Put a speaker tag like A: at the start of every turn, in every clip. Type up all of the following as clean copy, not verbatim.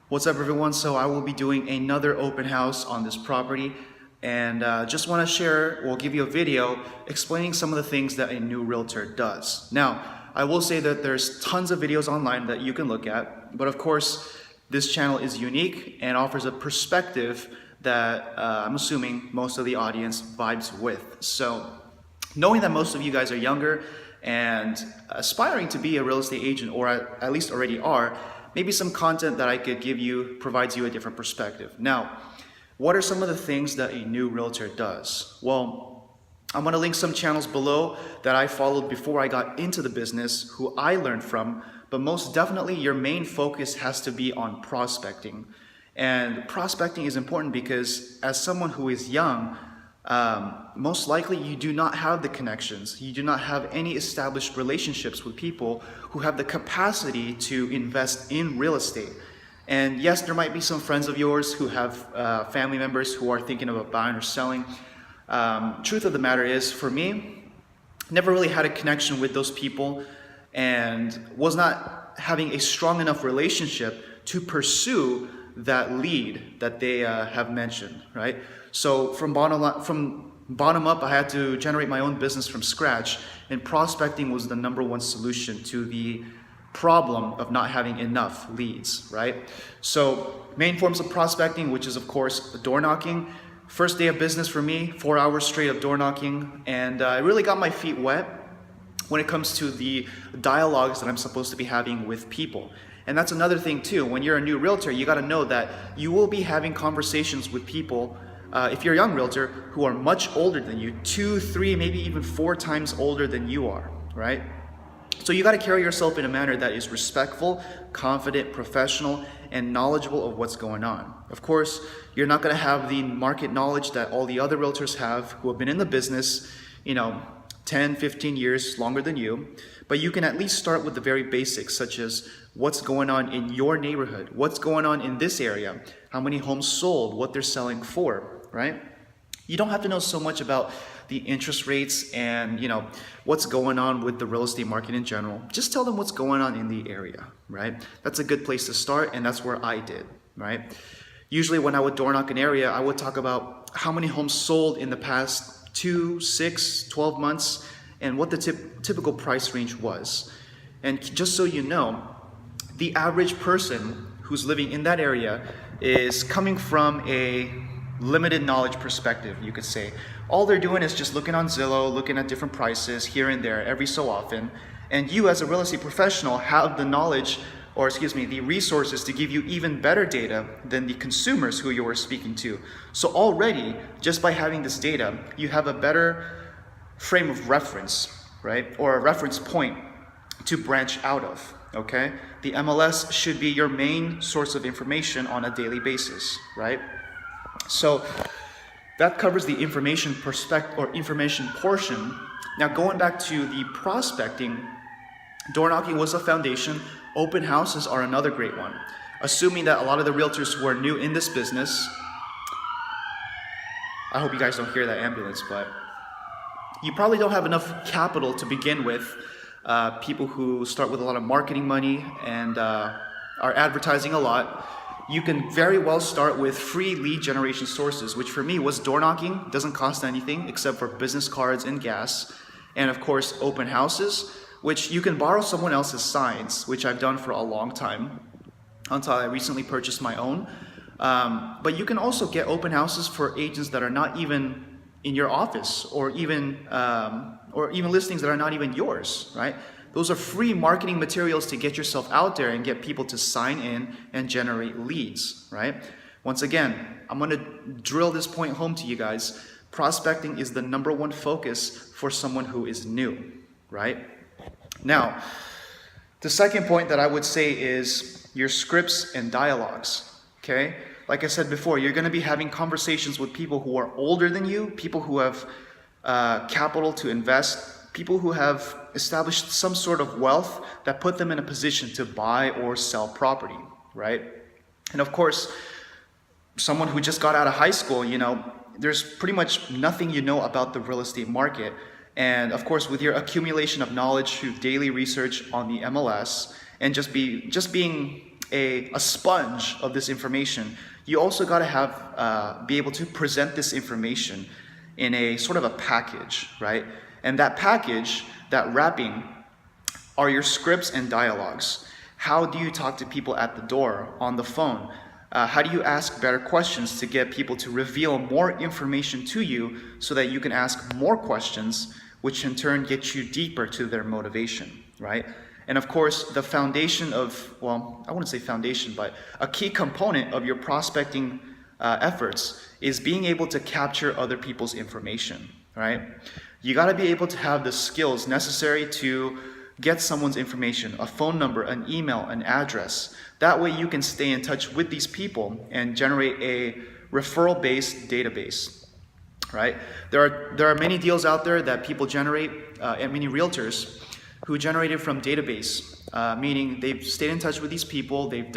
A: What's up, everyone? So I will be doing another open house on this property, and just want to share or give you a video explaining some of the things that a new realtor does. Now, I will say that there's tons of videos online that you can look at, but of course, this channel is unique and offers a perspective that I'm assuming most of the audience vibes with. So, knowing that most of you guys are younger and aspiring to be a real estate agent, or at least already are, maybe some content that I could give you provides you a different perspective. Now, what are some of the things that a new realtor does? Well, I'm going to link some channels below that I followed before I got into the business, who I learned from, but most definitely your main focus has to be on prospecting. And prospecting is important because as someone who is young, most likely you do not have the connections. You do not have any established relationships with people who have the capacity to invest in real estate. And yes, there might be some friends of yours who have family members who are thinking about buying or selling. Truth of the matter is, for me, never really had a connection with those people and was not having a strong enough relationship to pursue that lead that they have mentioned, right? So from bottom up, I had to generate my own business from scratch, and prospecting was the #1 solution to the problem of not having enough leads, right? So main forms of prospecting, which is of course door knocking. First day of business for me, 4 hours straight of door knocking, and I really got my feet wet when it comes to the dialogues that I'm supposed to be having with people. And that's another thing too. When you're a new realtor, you got to know that you will be having conversations with people, if you're a young realtor, who are much older than you, 2, 3, maybe even 4 times older than you are, right? So you got to carry yourself in a manner that is respectful, confident, professional, and knowledgeable of what's going on. Of course, you're not going to have the market knowledge that all the other realtors have who have been in the business, 10, 15 years longer than you, but you can at least start with the very basics, such as what's going on in your neighborhood, what's going on in this area, how many homes sold, what they're selling for, right? You don't have to know so much about the interest rates and what's going on with the real estate market in general. Just tell them what's going on in the area, right? That's a good place to start, and that's where I did, right? Usually when I would door knock an area, I would talk about how many homes sold in the past 2, 6, 12 months, and what the typical price range was. And just so you know, the average person who's living in that area is coming from a limited knowledge perspective, you could say. All they're doing is just looking on Zillow, looking at different prices here and there every so often. And you as a real estate professional have the knowledge, or the resources to give you even better data than the consumers who you are speaking to. So already, just by having this data, you have a better frame of reference, right? Or a reference point to branch out of, okay? The MLS should be your main source of information on a daily basis, right? So that covers the information portion. Now going back to the prospecting, door knocking was a foundation. Open houses are another great one. Assuming that a lot of the realtors who are new in this business, I hope you guys don't hear that ambulance, but you probably don't have enough capital to begin with. People who start with a lot of marketing money and are advertising a lot, you can very well start with free lead generation sources, which for me was door knocking. Doesn't cost anything except for business cards and gas. And of course, open houses, which you can borrow someone else's signs, which I've done for a long time until I recently purchased my own. But you can also get open houses for agents that are not even in your office, or even listings that are not even yours, right? Those are free marketing materials to get yourself out there and get people to sign in and generate leads, right? Once again, I'm going to drill this point home to you guys. Prospecting is the #1 focus for someone who is new, right? Now, the second point that I would say is your scripts and dialogues, okay? Like I said before, you're going to be having conversations with people who are older than you, people who have capital to invest, people who have established some sort of wealth that put them in a position to buy or sell property, right? And of course, someone who just got out of high school, there's pretty much nothing you know about the real estate market. And of course, with your accumulation of knowledge through daily research on the MLS and just being a sponge of this information, you also got to have be able to present this information in a sort of a package, right? And that package, that wrapping, are your scripts and dialogues. How do you talk to people at the door, on the phone? How do you ask better questions to get people to reveal more information to you so that you can ask more questions, which in turn get you deeper to their motivation, right? And of course, the foundation of, well, I wouldn't say foundation, but a key component of your prospecting efforts is being able to capture other people's information, right? You got to be able to have the skills necessary to get someone's information, a phone number, an email, an address. That way you can stay in touch with these people and generate a referral-based database, right? There are many deals out there that people generate, and many realtors who generated from database, meaning they've stayed in touch with these people, they've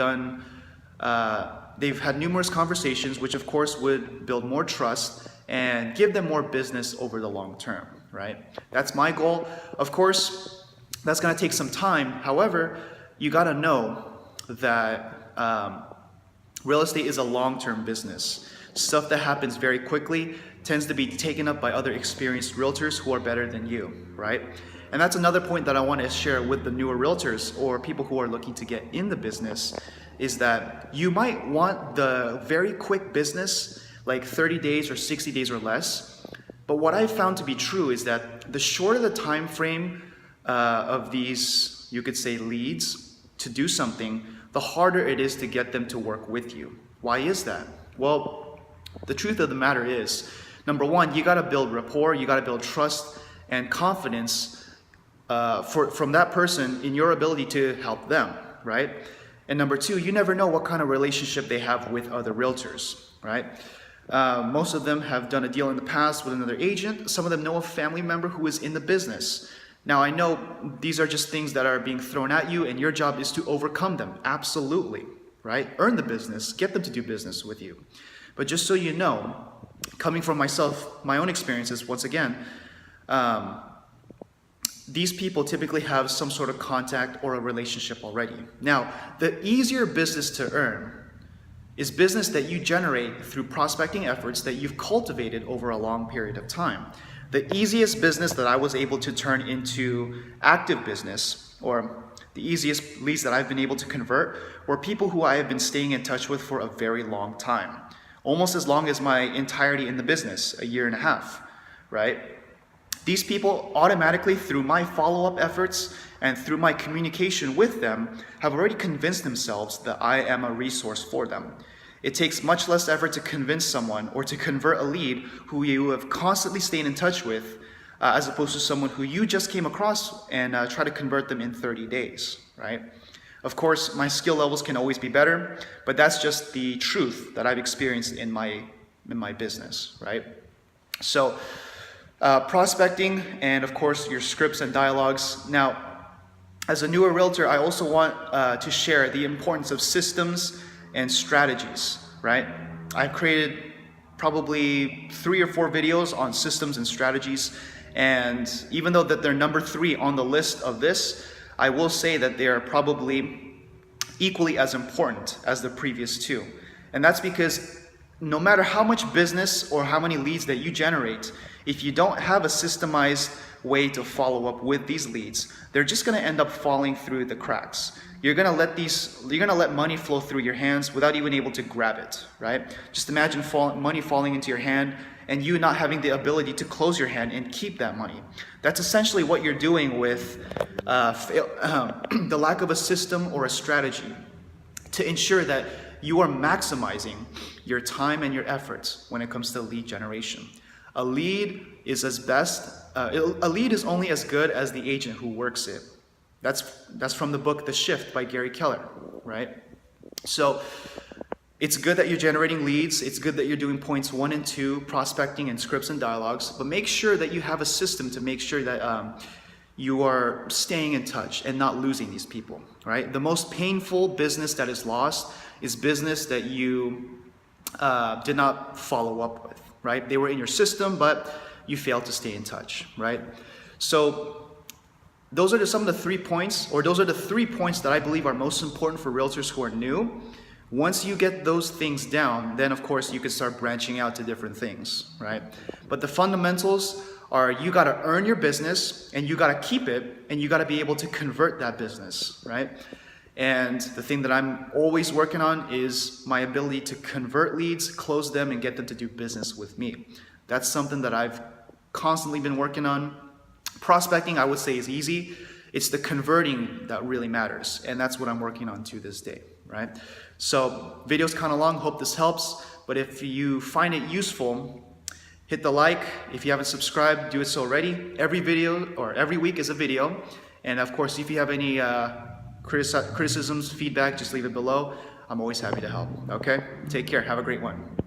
A: had numerous conversations, which of course would build more trust and give them more business over the long term, right? That's my goal. Of course, that's going to take some time. However, you got to know that real estate is a long-term business. Stuff that happens very quickly tends to be taken up by other experienced realtors who are better than you, right? And that's another point that I want to share with the newer realtors or people who are looking to get in the business, is that you might want the very quick business, like 30 days or 60 days or less. But what I've found to be true is that the shorter the time frame of these, you could say, leads to do something, the harder it is to get them to work with you. Why is that? Well, the truth of the matter is, number one, you got to build rapport, you got to build trust and confidence from that person in your ability to help them, right? And number two, you never know what kind of relationship they have with other realtors, right? Most of them have done a deal in the past with another agent. Some of them know a family member who is in the business. Now, I know these are just things that are being thrown at you, and your job is to overcome them. Absolutely, right? Earn the business, get them to do business with you. But just so you know, coming from myself, my own experiences, once again, these people typically have some sort of contact or a relationship already. Now, the easier business to earn is business that you generate through prospecting efforts that you've cultivated over a long period of time. The easiest business that I was able to turn into active business, or the easiest leads that I've been able to convert, were people who I have been staying in touch with for a very long time. Almost as long as my entirety in the business, a year and a half, right? These people automatically, through my follow-up efforts and through my communication with them, have already convinced themselves that I am a resource for them. It takes much less effort to convince someone or to convert a lead who you have constantly stayed in touch with, as opposed to someone who you just came across and try to convert them in 30 days, right? Of course, my skill levels can always be better, but that's just the truth that I've experienced in my business, right? So, prospecting and of course your scripts and dialogues. Now, as a newer realtor, I also want to share the importance of systems and strategies, right? I've created probably 3 or 4 videos on systems and strategies, and even though that they're number 3 on the list of this, I will say that they are probably equally as important as the previous 2. And that's because no matter how much business or how many leads that you generate, if you don't have a systemized way to follow up with these leads, they're just going to end up falling through the cracks. You're going to let money flow through your hands without even able to grab it, right? Just imagine money falling into your hand and you not having the ability to close your hand and keep that money. That's essentially what you're doing with the lack of a system or a strategy to ensure that you are maximizing your time and your efforts when it comes to lead generation. A lead is only as good as the agent who works it. That's from the book The Shift by Gary Keller, right? So it's good that you're generating leads. It's good that you're doing points 1 and 2, prospecting and scripts and dialogues, but make sure that you have a system to make sure that you are staying in touch and not losing these people, right? The most painful business that is lost is business that you did not follow up with, right? They were in your system, but you failed to stay in touch, right? So those are some of the 3 points, or those are the 3 points that I believe are most important for realtors who are new. Once you get those things down, then of course you can start branching out to different things, right? But the fundamentals are you got to earn your business, and you got to keep it, and you got to be able to convert that business, right? And the thing that I'm always working on is my ability to convert leads, close them, and get them to do business with me. That's something that I've constantly been working on. Prospecting, I would say, is easy. It's the converting that really matters, and that's what I'm working on to this day, right? So, video's kind of long, hope this helps, but if you find it useful, hit the like. If you haven't subscribed, do it so already. Every video, or every week is a video, and of course, if you have any criticisms, feedback, just leave it below. I'm always happy to help, okay? Take care, have a great one.